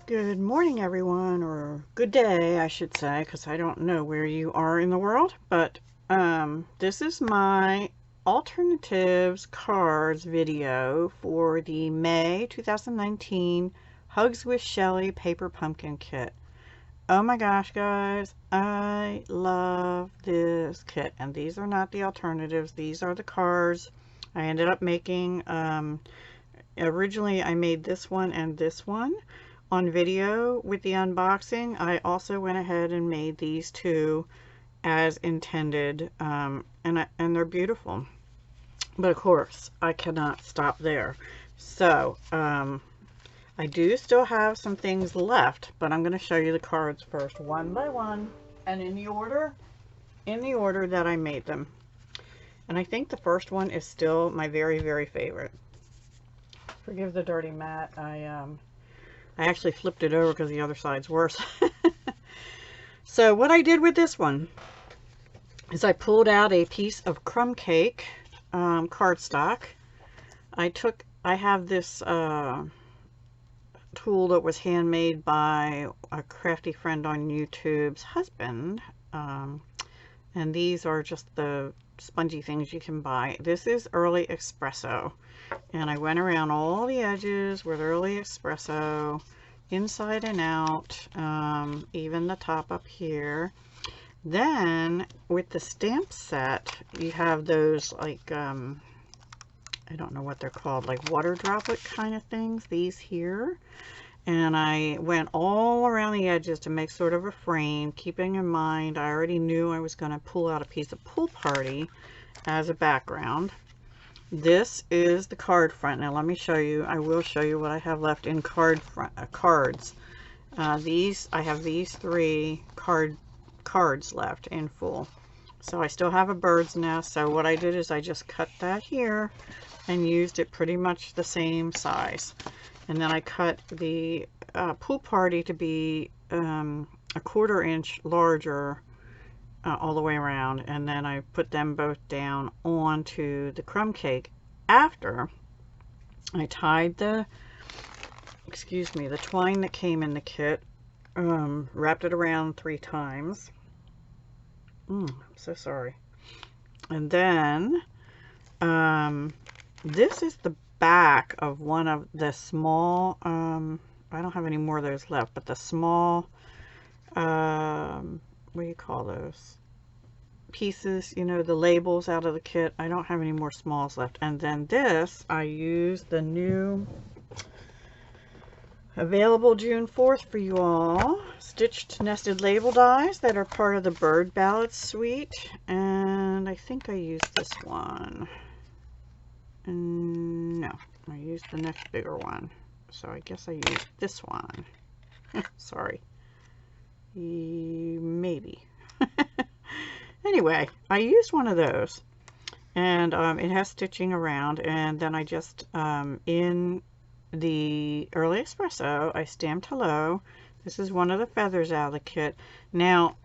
Good morning, everyone, or good day, I should say, because I don't know where you are in the world, but this is my alternatives cards video for the May 2019 Hugs with Shelly Paper Pumpkin Kit. Oh my gosh, guys, I love this kit, and these are not the alternatives, these are the cards. I ended up making, originally I made this one and this one on video with the unboxing. I also went ahead and made these two as intended, and they're beautiful. But of course, I cannot stop there. So I do still have some things left, but I'm going to show you the cards first, one by one, and in the order that I made them. And I think the first one is still my very, very favorite. Forgive the dirty mat. I actually flipped it over because the other side's worse. So what I did with this one is I pulled out a piece of crumb cake cardstock. I have this tool that was handmade by a crafty friend on YouTube's husband. And these are just the spongy things you can buy. This is Early Espresso. And I went around all the edges with Early Espresso, inside and out, even the top up here. Then with the stamp set, you have those like, I don't know what they're called, like water droplet kind of things, these here. And I went all around the edges to make sort of a frame, keeping in mind I already knew I was going to pull out a piece of Pool Party as a background. This is the card front. Now let me show you. I will show you what I have left in cards. I have these three cards left in full. So I still have a bird's nest. So what I did is I just cut that here and used it pretty much the same size. And then I cut the Pool Party to be a 1/4 inch larger all the way around, and then I put them both down onto the crumb cake after I tied the twine that came in the kit, wrapped it around 3 times. I'm so sorry. And then this is the back of one of the small, I don't have any more of those left, but the small, what do you call those pieces, you know, the labels out of the kit. I don't have any more smalls left. And then this, I used the new available June 4th for you all stitched nested label dies that are part of the Bird Ballad suite, and I think I used this one. No, I used the next bigger one, so I guess I used this one. Sorry. Maybe. Anyway, I used one of those, and it has stitching around, and then I just, in the Early Espresso, I stamped hello. This is one of the feathers out of the kit. Now,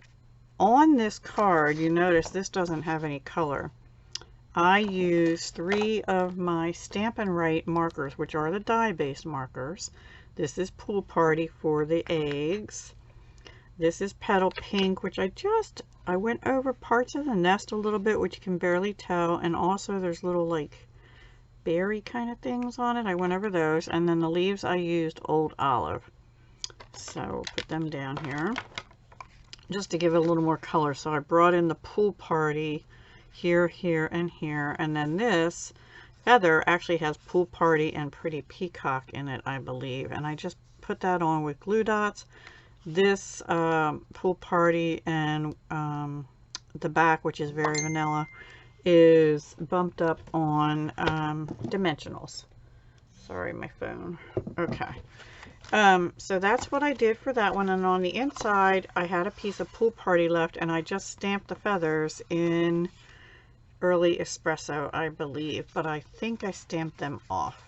on this card, you notice this doesn't have any color. I used 3 of my Stampin' Write markers, which are the dye-based markers. This is Pool Party for the eggs. This is Petal Pink, which I went over parts of the nest a little bit, which you can barely tell, and also there's little like berry kind of things on it. I went over those, and then the leaves I used Old Olive. So put them down here just to give it a little more color. So I brought in the Pool Party here, here, and here, and then this feather actually has Pool Party and Pretty Peacock in it, I believe, and I just put that on with glue dots. This Pool Party and the back, which is very vanilla, is bumped up on dimensionals. Sorry, my phone. Okay. So that's what I did for that one, and on the inside I had a piece of Pool Party left, and I just stamped the feathers in Early Espresso, I believe, but I think I stamped them off.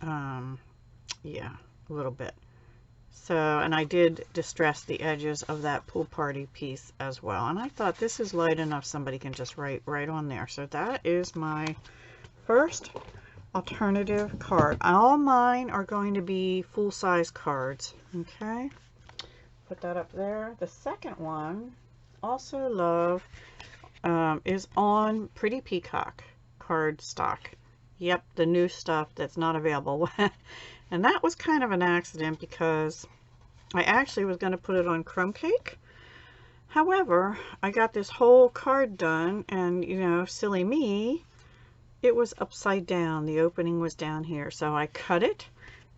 Yeah, a little bit. So, and I did distress the edges of that Pool Party piece as well. And I thought this is light enough somebody can just write right on there. So that is my first alternative card. All mine are going to be full-size cards. Okay, put that up there. The second one, also love, is on Pretty Peacock card stock. Yep, the new stuff that's not available. And that was kind of an accident because I actually was going to put it on Crumb Cake. However, I got this whole card done, and you know, silly me, it was upside down. The opening was down here. So I cut it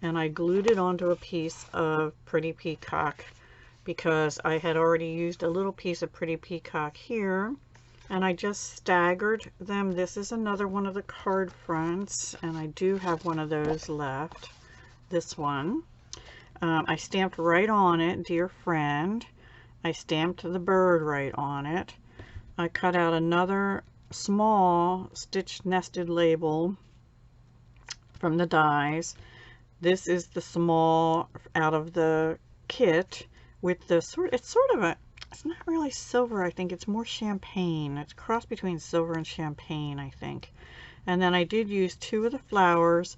and I glued it onto a piece of Pretty Peacock because I had already used a little piece of Pretty Peacock here. And I just staggered them. This is another one of the card fronts, and I do have one of those left. This one. I stamped right on it, dear friend. I stamped the bird right on it. I cut out another small stitch nested label from the dies. This is the small out of the kit with the it's sort of a, it's not really silver, I think it's more champagne. It's a cross between silver and champagne, I think. And then I did use two of the flowers.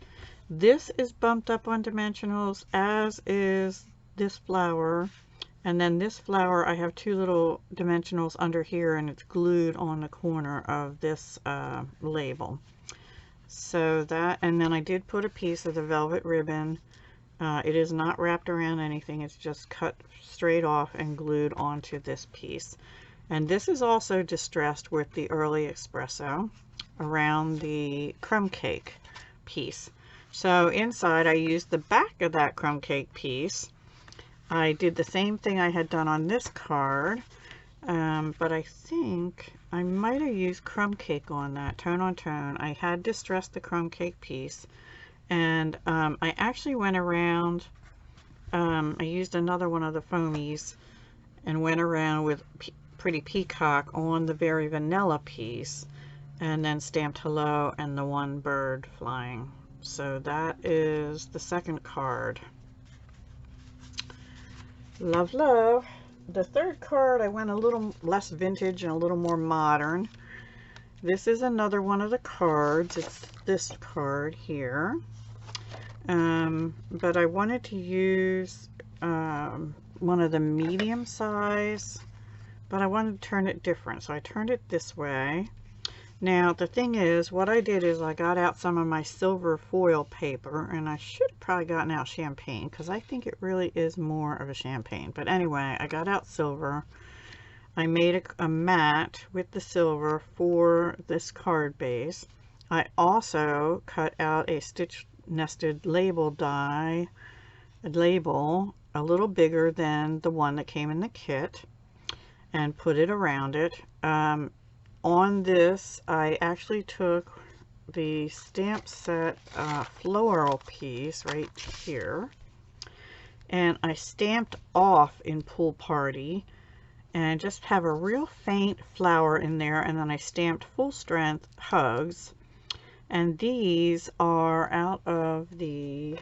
This is bumped up on dimensionals, as is this flower. And then this flower, I have two little dimensionals under here, and it's glued on the corner of this label. So that, and then I did put a piece of the velvet ribbon. It is not wrapped around anything. It's just cut straight off and glued onto this piece. And this is also distressed with the early espresso around the crumb cake piece. So inside I used the back of that crumb cake piece. I did the same thing I had done on this card, but I think I might have used crumb cake on that, tone on tone. I had distressed the crumb cake piece, and I actually went around, I used another one of the foamies and went around with Pretty Peacock on the Very Vanilla piece, and then stamped hello and the one bird flying. So that is the second card. Love, love. The third card, I went a little less vintage and a little more modern. This is another one of the cards. It's this card here. But I wanted to use one of the medium size, but I wanted to turn it different. So I turned it this way. Now the thing is, what I did is I got out some of my silver foil paper, and I should have probably gotten out champagne because I think it really is more of a champagne. But anyway, I got out silver. I made a mat with the silver for this card base. I also cut out a stitch nested label die, a label a little bigger than the one that came in the kit, and put it around it. On this, I actually took the stamp set floral piece right here, and I stamped off in Pool Party, and just have a real faint flower in there, and then I stamped Full Strength Hugs, and these are out of the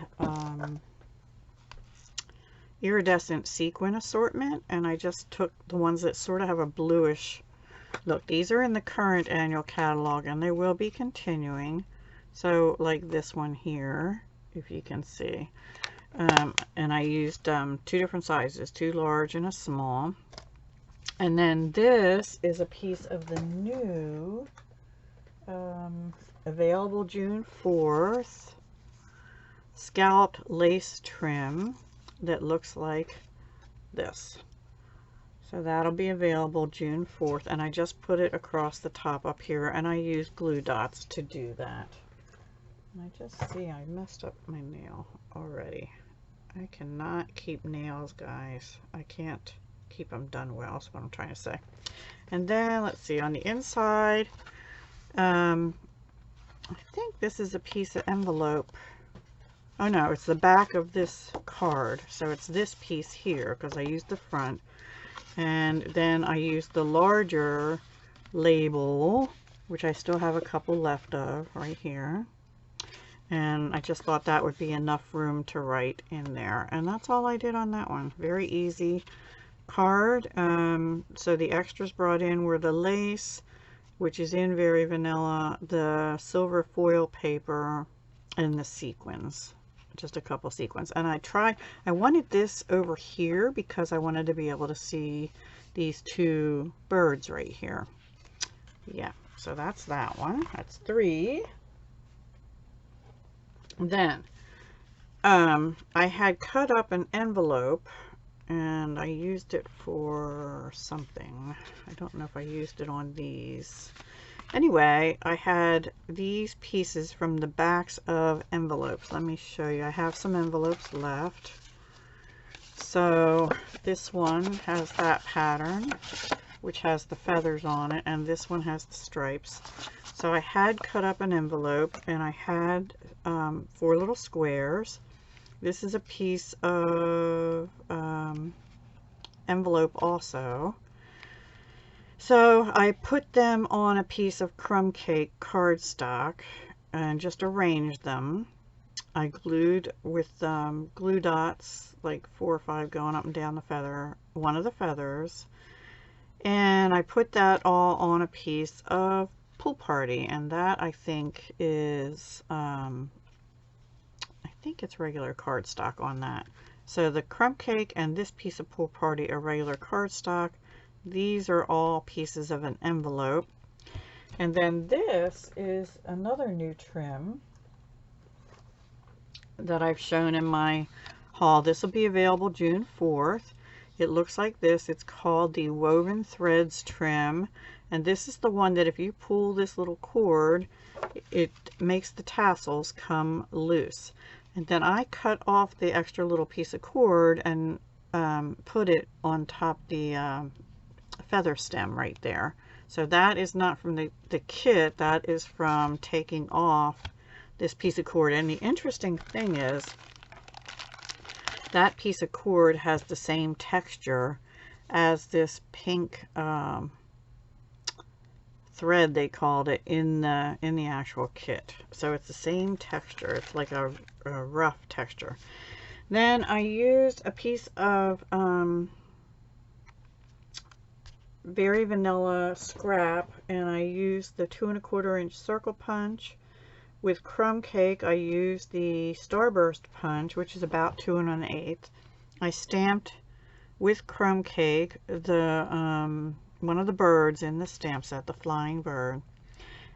iridescent sequin assortment, and I just took the ones that sort of have a bluish look. These are in the current annual catalog, and they will be continuing. So like this one here, if you can see, and I used two different sizes, two large and a small. And then this is a piece of the new available June 4th scalloped lace trim that looks like this. So that'll be available June 4th, and I just put it across the top up here, and I used glue dots to do that. And I just see I messed up my nail already. I cannot keep nails, guys. I can't keep them done well, is what I'm trying to say. And then let's see, on the inside, I think this is a piece of envelope. Oh no, it's the back of this card. So it's this piece here, because I used the front. And then I used the larger label, which I still have a couple left of right here. And I just thought that would be enough room to write in there. And that's all I did on that one. Very easy card. So the extras brought in were the lace, which is in Very Vanilla, the silver foil paper, in the sequins, just a couple sequins. And I wanted this over here because I wanted to be able to see these two birds right here. Yeah, so that's that one. That's 3. Then I had cut up an envelope and I used it for something. I don't know if I used it on these. Anyway, I had these pieces from the backs of envelopes. Let me show you. I have some envelopes left. So this one has that pattern, which has the feathers on it, and this one has the stripes. So I had cut up an envelope, and I had 4 little squares. This is a piece of envelope also. So I put them on a piece of crumb cake cardstock and just arranged them. I glued with glue dots, like 4 or 5 going up and down the feather, one of the feathers. And I put that all on a piece of Pool Party, and that I think is, I think it's regular cardstock on that. So the crumb cake and this piece of Pool Party are regular cardstock. These are all pieces of an envelope. And then this is another new trim that I've shown in my haul. This will be available June 4th. It looks like this. It's called the Woven Threads trim. And this is the one that if you pull this little cord, it makes the tassels come loose. And then I cut off the extra little piece of cord and put it on top the feather stem right there. So that is not from the kit, that is from taking off this piece of cord. And the interesting thing is that piece of cord has the same texture as this pink thread, they called it, in the actual kit. So it's the same texture. It's like a rough texture. Then I used a piece of Very Vanilla scrap, and I used the 2 1/4 inch circle punch. With crumb cake, I used the Starburst punch, which is about 2 1/8. I stamped with crumb cake the one of the birds in the stamp set, the flying bird.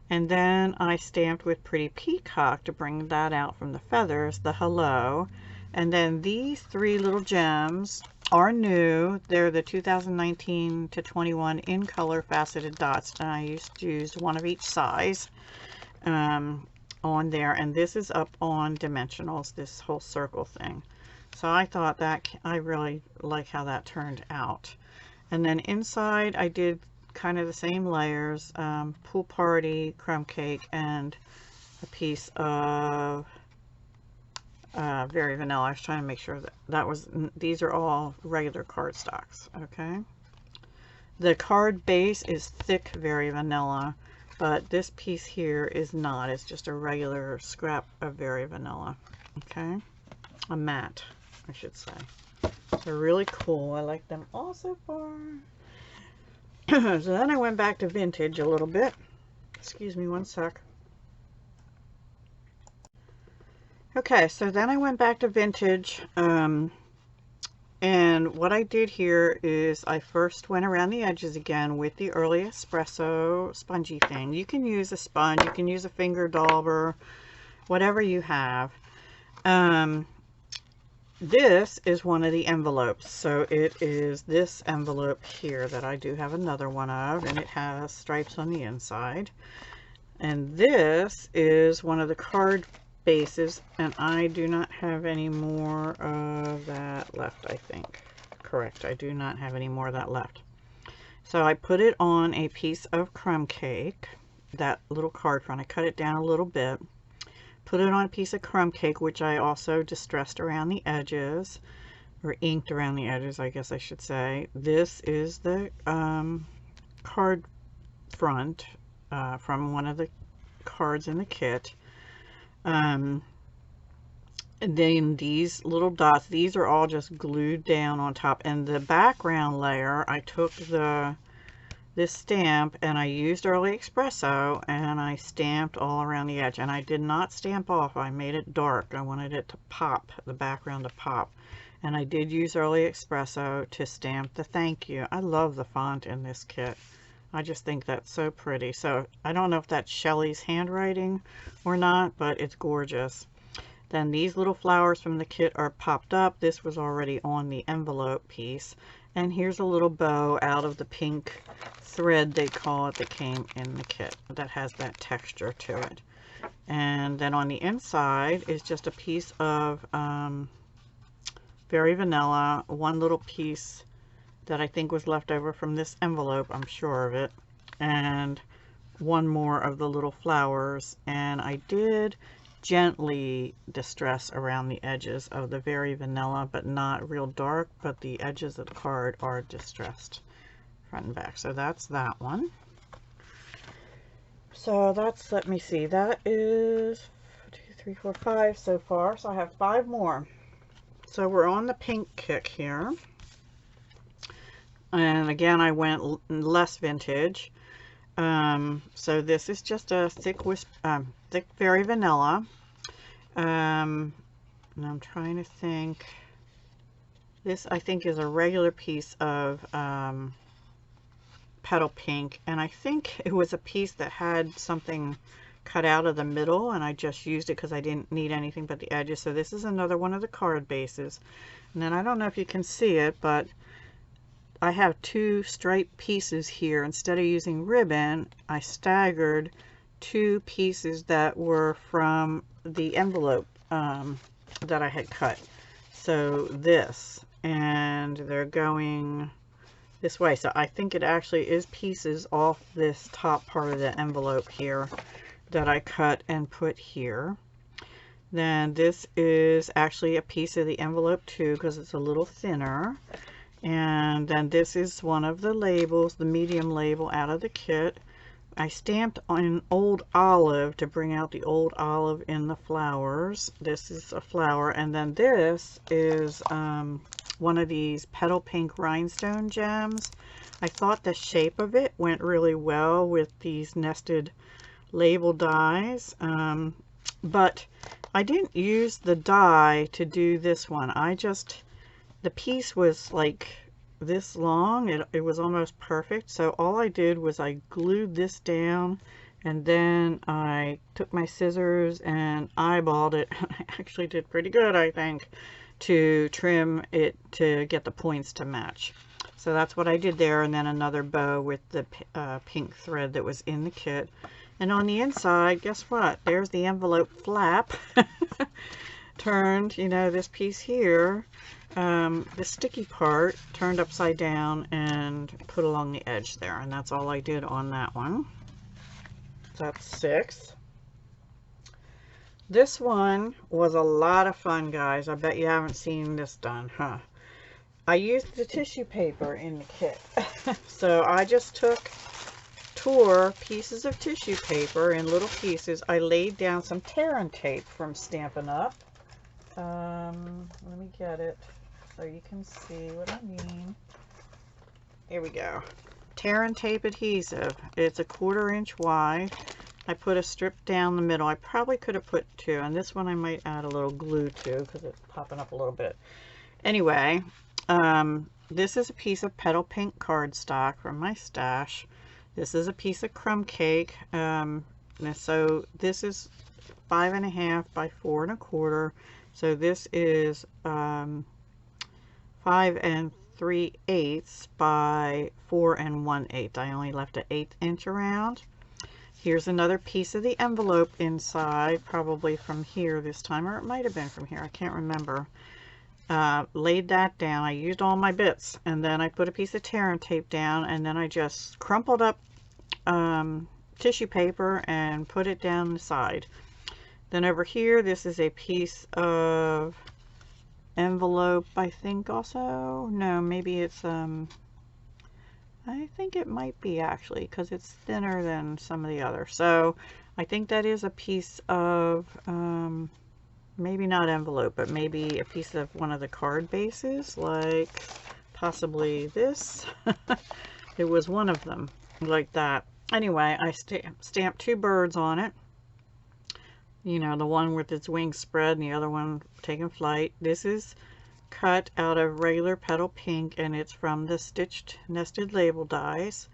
And then I stamped with Pretty Peacock to bring that out from the feathers, the hello. And then these 3 little gems are new. They're the 2019 to 21 in color faceted dots, and I used one of each size on there. And this is up on dimensionals, this whole circle thing. So I thought that I really like how that turned out. And then inside I did kind of the same layers, Pool Party, crumb cake, and a piece of Very Vanilla. I was trying to make sure that these are all regular cardstocks. Okay, the card base is thick Very Vanilla, but this piece here is not. It's just a regular scrap of Very Vanilla. Okay, a matte, I should say. They're really cool. I like them all so far. So then I went back to vintage a little bit. Excuse me one sec. Okay, so then I went back to vintage, and what I did here is I first went around the edges again with the Early Espresso spongy thing. You can use a sponge, you can use a finger dauber, whatever you have. This is one of the envelopes, so it is this envelope here that I do have another one of, and it has stripes on the inside. And this is one of the card bases, and I do not have any more of that left, I think. Correct, I do not have any more of that left. So I put it on a piece of crumb cake, that little card front. I cut it down a little bit. Put it on a piece of crumb cake, which I also distressed around the edges, or inked around the edges, I guess I should say. This is the card front from one of the cards in the kit. And then these little dots, these are all just glued down on top. And the background layer, I took the this stamp, and I used Early Espresso, and I stamped all around the edge, and I did not stamp off. I made it dark. I wanted it to pop, the background to pop, and I did use Early Espresso to stamp the thank you. I love the font in this kit. I just think that's so pretty. So I don't know if that's Shelley's handwriting or not, but it's gorgeous. Then these little flowers from the kit are popped up. This was already on the envelope piece. And here's a little bow out of the pink thread, they call it, that came in the kit that has that texture to it. And then on the inside is just a piece of Very Vanilla, one little piece that I think was left over from this envelope, I'm sure of it, and one more of the little flowers. And I did gently distress around the edges of the Very Vanilla, but not real dark, but the edges of the card are distressed front and back. So that's that one. So that's, let me see, that is 2, 3, 4, 5 so far. So I have 5 more. So we're on the pink kick here. And again, I went less vintage. So this is just a thick Very Vanilla. And I'm trying to think. This, I think, is a regular piece of petal pink. And I think it was a piece that had something cut out of the middle, and I just used it because I didn't need anything but the edges. So this is another one of the card bases. And then I don't know if you can see it, but I have 2 striped pieces here. Instead of using ribbon, I staggered 2 pieces that were from the envelope that I had cut. So this, and they're going this way. So I think it actually is pieces off this top part of the envelope here that I cut and put here. Then this is actually a piece of the envelope too, because it's a little thinner. And then this is one of the labels, the medium label out of the kit. I stamped on Old Olive to bring out the Old Olive in the flowers. This is a flower. And then this is one of these petal pink rhinestone gems. I thought the shape of it went really well with these nested label dies. But I didn't use the die to do this one. The piece was like this long. It was almost perfect. So all I did was I glued this down, and then I took my scissors and eyeballed it. I actually did pretty good, I think, to trim it to get the points to match. So that's what I did there. And then another bow with the pink thread that was in the kit. And on the inside, guess what? There's the envelope flap. Turned, you know, this piece here, the sticky part turned upside down and put along the edge there. And that's all I did on that one. That's 6. This one was a lot of fun, guys. I bet you haven't seen this done, huh? I used the tissue paper in the kit. So I just tore pieces of tissue paper in little pieces. I laid down some tear and tape from Stampin' Up. Let me get it so you can see what I mean. Here we go. Tear and tape adhesive. It's a 1/4 inch wide. I put a strip down the middle. I probably could have put 2, and this one I might add a little glue to because it's popping up a little bit. Anyway, this is a piece of petal pink cardstock from my stash. This is a piece of crumb cake. So this is 5.5 by 4 1/4. So this is 5 3/8 by 4 1/8. I only left an 1/8 inch around. Here's another piece of the envelope inside, probably from here this time, or it might have been from here. I can't remember. Laid that down. I used all my bits, and then I put a piece of tear and tape down, and then I just crumpled up tissue paper and put it down the side. Then over here, this is a piece of envelope, I think also. No, maybe it's, I think it might be actually, because it's thinner than some of the others. So I think that is a piece of, maybe not envelope, but maybe a piece of one of the card bases, like possibly this. It was one of them. like that. Anyway, I stamped 2 birds on it. You know, the one with its wings spread and the other one taking flight. This is cut out of regular petal pink, and it's from the Stitched Nested Label dies.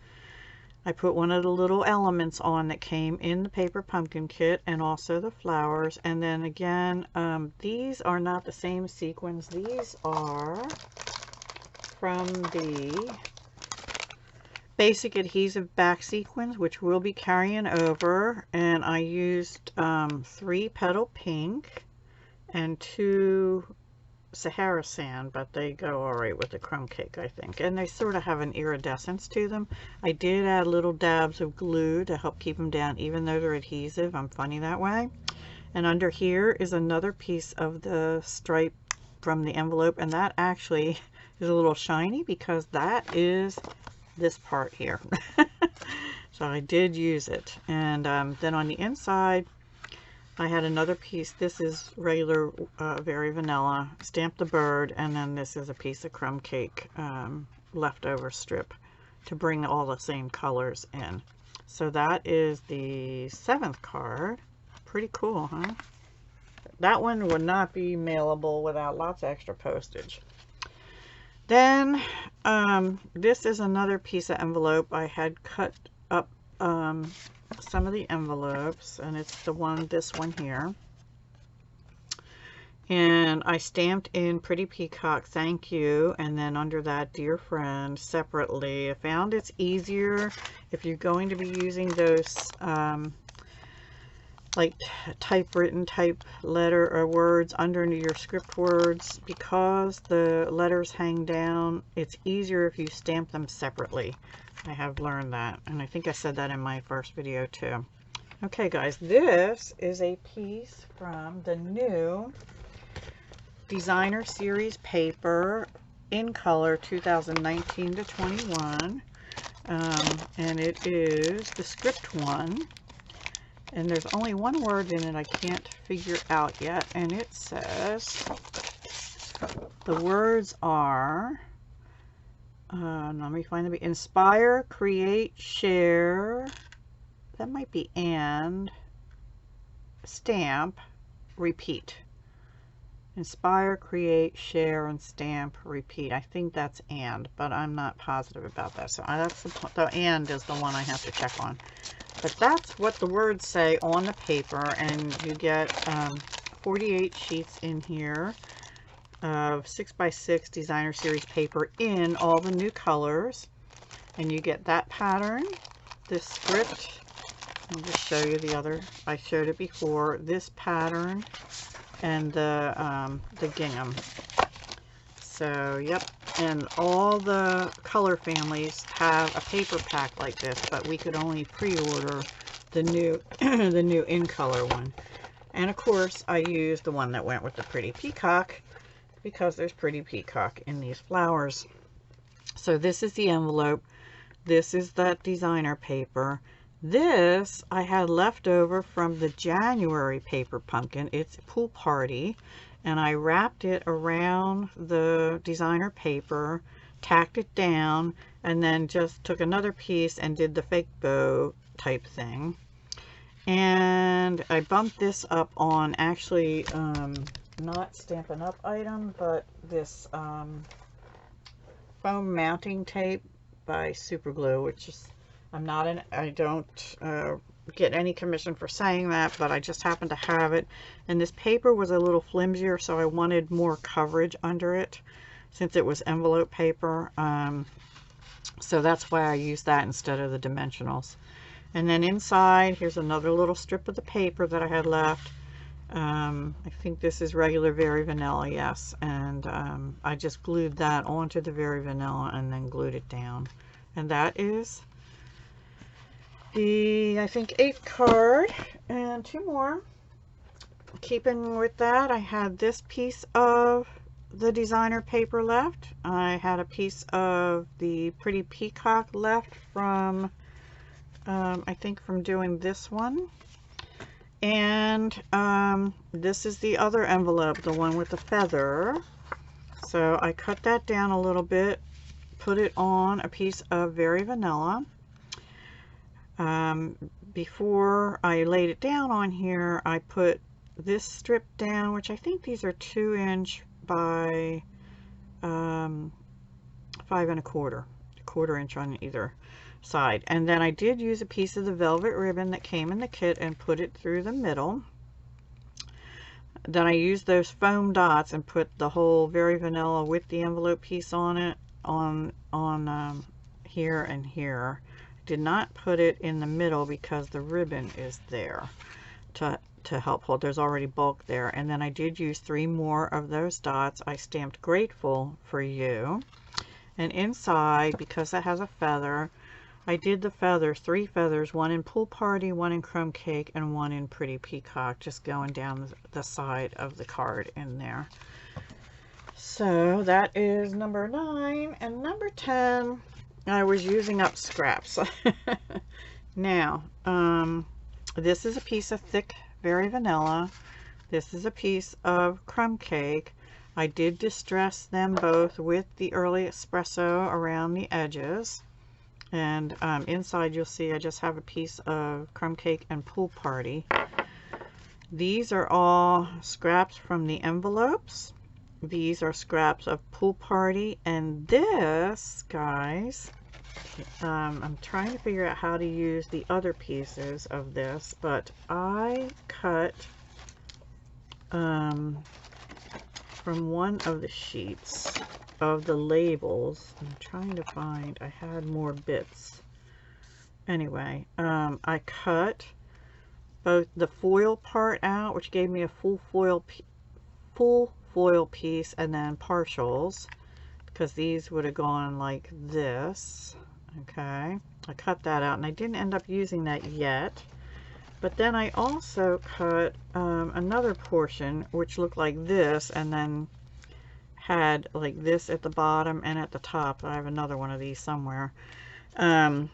I put one of the little elements on that came in the paper pumpkin kit, and also the flowers. And then again, these are not the same sequins. These are from the basic adhesive back sequins, which we'll be carrying over. And I used 3 petal pink and 2 Sahara sand, but they go all right with the crumb cake, I think. And they sort of have an iridescence to them. I did add little dabs of glue to help keep them down, even though they're adhesive. I'm funny that way. And under here is another piece of the stripe from the envelope, and that actually is a little shiny because that is this part here. So I did use it. And then on the inside, I had another piece. This is regular Very Vanilla. Stamped the bird, and then this is a piece of crumb cake leftover strip to bring all the same colors in. So that is the 7th card. Pretty cool, huh? That one would not be mailable without lots of extra postage. Then this is another piece of envelope. I had cut up some of the envelopes, and it's this one here, and I stamped in Pretty Peacock Thank You, and then under that Dear Friend separately. I found it's easier if you're going to be using those like typewritten type letter or words under your script words, because the letters hang down. It's easier if you stamp them separately. I have learned that, and I think I said that in my first video too. Okay guys, this is a piece from the new Designer Series paper in color 2019 to 21, and it is the script one, and there's only one word in it I can't figure out yet, and it says, the words are, let me find the inspire, create, share, that might be and, stamp, repeat. Inspire, create, share, and stamp, repeat. I think that's and, but I'm not positive about that. So that's the and is the one I have to check on. But that's what the words say on the paper, and you get 48 sheets in here of 6x6 Designer Series paper in all the new colors, and you get that pattern, this script. I'll just show you the other. I showed it before. This pattern and the gingham. So yep, and all the color families have a paper pack like this, but we could only pre-order the new the new in color one. And of course I used the one that went with the Pretty Peacock, because there's Pretty Peacock in these flowers. So this is the envelope. This is that designer paper. This I had left over from the January paper pumpkin. It's Pool Party, and I wrapped it around the designer paper, tacked it down, and then just took another piece and did the fake bow type thing. And I bumped this up on actually not Stampin' Up item, but this foam mounting tape by Super Glue, which is, I don't get any commission for saying that, but I just happen to have it. And this paper was a little flimsier, so I wanted more coverage under it since it was envelope paper. So that's why I used that instead of the dimensionals. And then inside, here's another little strip of the paper that I had left. I think this is regular Very Vanilla, yes. And I just glued that onto the Very Vanilla and then glued it down. And that is the, I think, 8th card, and 2 more. Keeping with that, I had this piece of the designer paper left. I had a piece of the Pretty Peacock left from, I think from doing this one. And this is the other envelope, the one with the feather. So I cut that down a little bit, put it on a piece of Very Vanilla. Before I laid it down on here, I put this strip down, which I think these are 2" by 5 1/4, a 1/4 inch on either side. And then I did use a piece of the velvet ribbon that came in the kit and put it through the middle. Then I used those foam dots and put the whole Very Vanilla with the envelope piece on it, on here and here. I did not put it in the middle because the ribbon is there to help hold. There's already bulk there. And then I did use 3 more of those dots. I stamped Grateful for You. And inside, because that has a feather, I did the feathers, 3 feathers, 1 in Pool Party, 1 in Crumb Cake, and 1 in Pretty Peacock, just going down the side of the card in there. So that is number 9. And number 10, I was using up scraps. Now, this is a piece of thick Very Vanilla. This is a piece of Crumb Cake. I did distress them both with the Early Espresso around the edges. And inside you'll see I just have a piece of Crumb Cake and Pool Party. These are all scraps from the envelopes. These are scraps of Pool Party. And this, guys, I'm trying to figure out how to use the other pieces of this, but I cut from one of the sheets of the labels. I'm trying to find, I had more bits. Anyway, I cut both the foil part out, which gave me a full foil piece, and then partials, because these would have gone like this. Okay, I cut that out, and I didn't end up using that yet. But then I also cut another portion which looked like this, and then had like this at the bottom and at the top. I have another one of these somewhere. And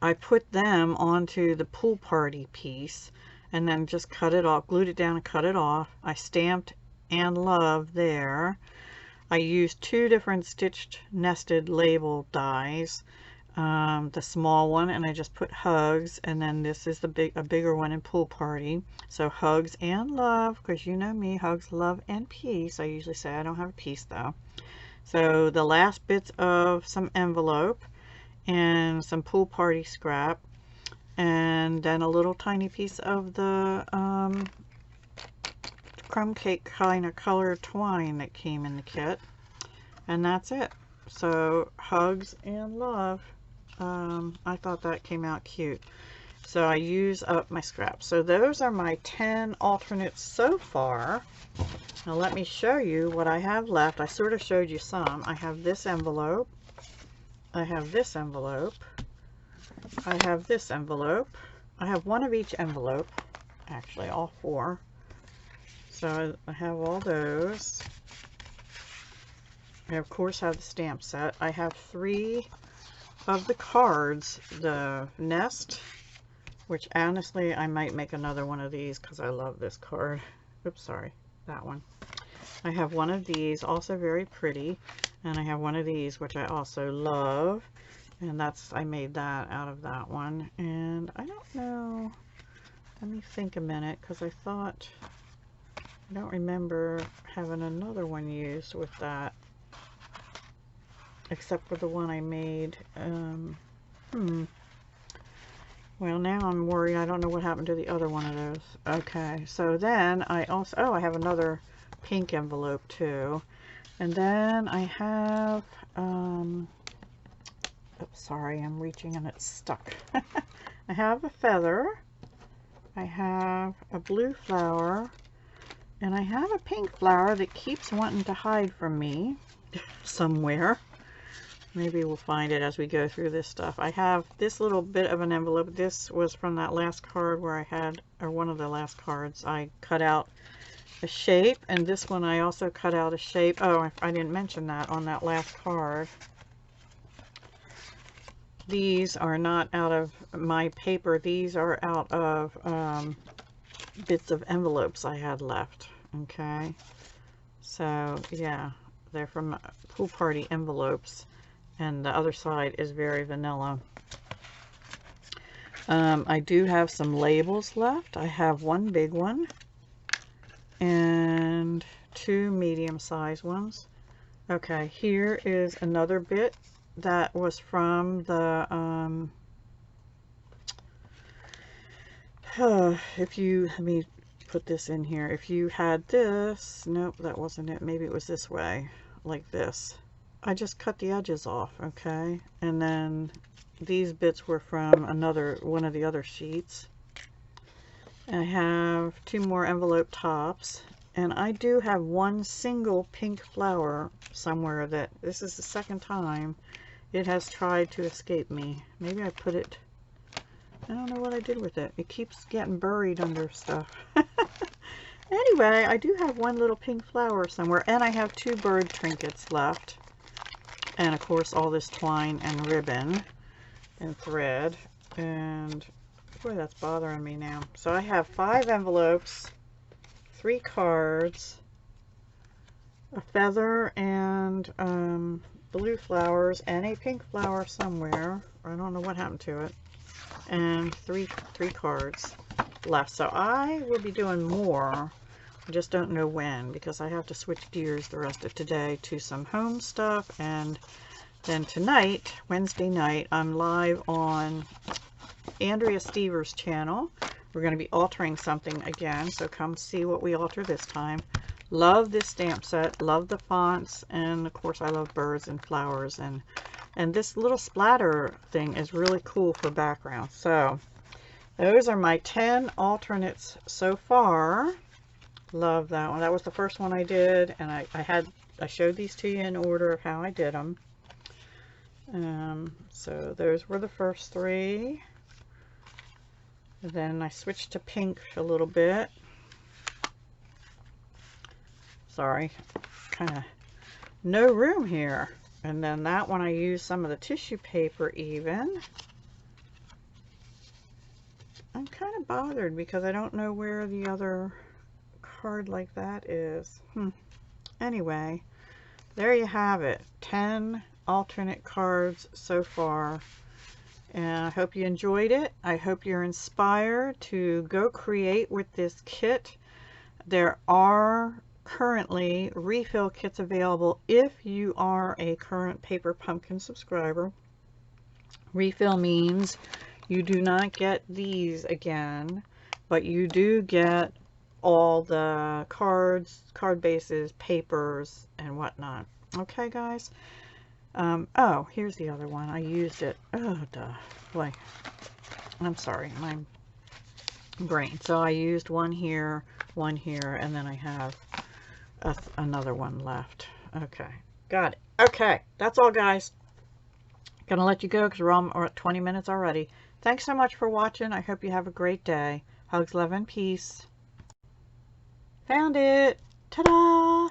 I put them onto the Pool Party piece and then just cut it off, glued it down and cut it off. I stamped And Love there. I used 2 different stitched nested label dies. The small one, and I just put Hugs, and then this is a bigger one in Pool Party. So Hugs and Love, because you know me, Hugs, Love, and Peace. I usually say I don't have a piece though. So the last bits of some envelope and some Pool Party scrap, and then a little tiny piece of the Crumb Cake kind of colored twine that came in the kit, and that's it. So Hugs and Love. I thought that came out cute. So I use up my scraps. So those are my 10 alternates so far. Now let me show you what I have left. I sort of showed you some. I have this envelope. I have this envelope. I have this envelope. I have one of each envelope. Actually, all 4. So I have all those. I of course have the stamp set. I have 3 of the cards, the nest, which honestly I might make another one of these because I love this card. Oops, sorry, that one. I have one of these, also very pretty, and I have one of these which I also love, and I made that out of that one. And I don't know, let me think a minute, because I don't remember having another one used with that, except for the one I made. Well, now I'm worried. I don't know what happened to the other one of those. Okay, so then I also, I have another pink envelope too. And then I have, oops, sorry, I'm reaching and it's stuck. I have a feather. I have a blue flower. And I have a pink flower that keeps wanting to hide from me somewhere. Maybe we'll find it as we go through this stuff. I have this little bit of an envelope. This was from that last card where I had, or one of the last cards, I cut out a shape. And this one I also cut out a shape. Oh, I didn't mention that on that last card. These are not out of my paper. These are out of bits of envelopes I had left. Okay. So, yeah, they're from Pool Party envelopes. And the other side is Very Vanilla. I do have some labels left. I have one big one and 2 medium-sized ones. Okay, here is another bit that was from the if you, let me put this in here. If you had this, nope, that wasn't it. Maybe it was this way, like this. I just cut the edges off, okay? And then these bits were from one of the other sheets. I have 2 more envelope tops, and I do have one single pink flower somewhere that this is the second time it has tried to escape me. Maybe I put it, I don't know what I did with it. It keeps getting buried under stuff. Anyway, I do have one little pink flower somewhere, and I have 2 bird trinkets left. And of course all this twine and ribbon and thread. And boy, that's bothering me now. So I have 5 envelopes, 3 cards, a feather and blue flowers, and a pink flower somewhere. I don't know what happened to it. And three cards left. So I will be doing more. I just don't know when, because I have to switch gears the rest of today to some home stuff. And then tonight, Wednesday night, I'm live on Andrea Stevers' channel. We're going to be altering something again, so come see what we alter this time. Love this stamp set, love the fonts, and of course I love birds and flowers, and this little splatter thing is really cool for background. So those are my 10 alternates so far. Love that one. That was the first one I did, and I showed these to you in order of how I did them. So those were the first 3. Then I switched to pink a little bit. Sorry, kind of no room here. And then that one I used some of the tissue paper even. I'm kind of bothered because I don't know where the other card like that is. Anyway, there you have it. 10 alternate cards so far. And I hope you enjoyed it. I hope you're inspired to go create with this kit. There are currently refill kits available if you are a current Paper Pumpkin subscriber. Refill means you do not get these again, but you do get all the cards, card bases, papers, and whatnot. Okay, guys? Oh, here's the other one. I used it. Oh, duh. Boy. I'm sorry. My brain. So I used one here, and then I have another one left. Okay. Got it. Okay. That's all, guys. Gonna let you go because we're at 20 minutes already. Thanks so much for watching. I hope you have a great day. Hugs, love, and peace. Found it. Ta-da!